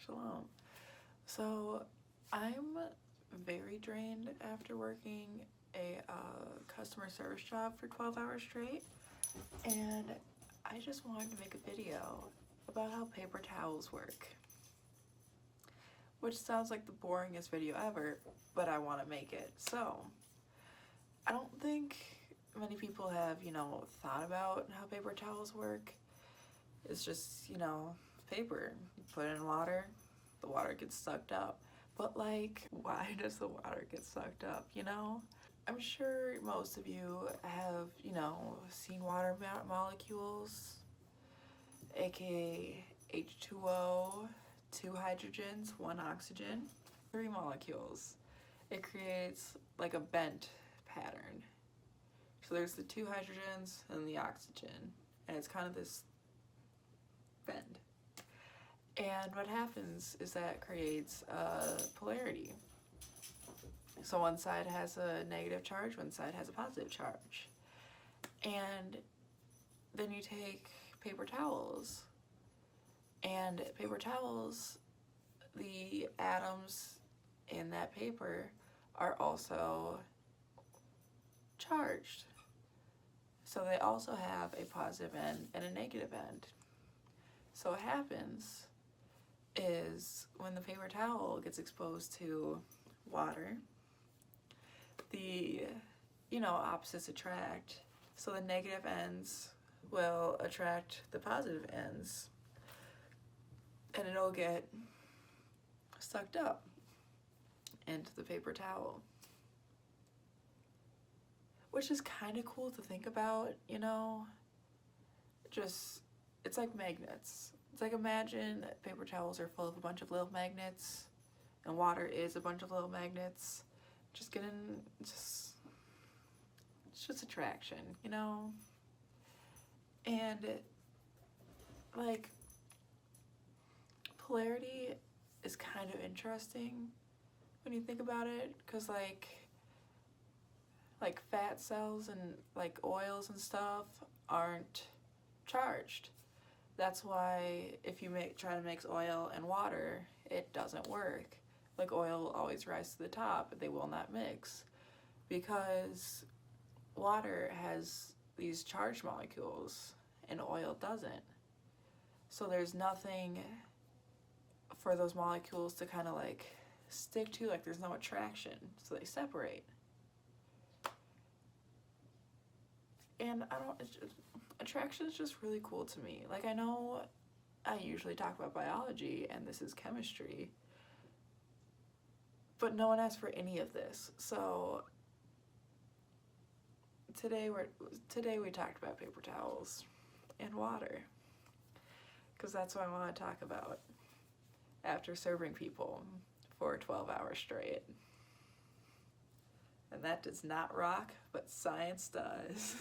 Shalom. So I'm very drained after working a customer service job for 12 hours straight, and I just wanted to make a video about how paper towels work. Which sounds like the boringest video ever, but I want to make it. So, I don't think many people have, thought about how paper towels work. It's just, paper. You put it in water, the water gets sucked up. But like, why does the water get sucked up, I'm sure most of you have, seen water molecules, aka H2O, 2 hydrogens, 1 oxygen, 3 molecules. It creates like a bent pattern. So there's the 2 hydrogens and the oxygen, and it's kind of this bend. And what happens is that it creates a polarity. So one side has a negative charge, one side has a positive charge. And then you take paper towels, and paper towels, the atoms in that paper are also charged. So they also have a positive end and a negative end. So what happens is when the paper towel gets exposed to water, the opposites attract. So the negative ends will attract the positive ends, and it'll get sucked up into the paper towel. Which is kind of cool to think about, it's like magnets. It's like, imagine that paper towels are full of a bunch of little magnets, and water is a bunch of little magnets. It's just attraction, And like, polarity is kind of interesting when you think about it, because like fat cells and like oils and stuff aren't charged. That's why if you try to mix oil and water, it doesn't work. Like, oil will always rise to the top, but they will not mix, because water has these charged molecules and oil doesn't. So there's nothing for those molecules to kind of like stick to, like there's no attraction, so they separate. And attraction is just really cool to me. Like, I know I usually talk about biology and this is chemistry, but no one asked for any of this. So today we talked about paper towels and water, because that's what I want to talk about after serving people for 12 hours straight. And that does not rock, but science does.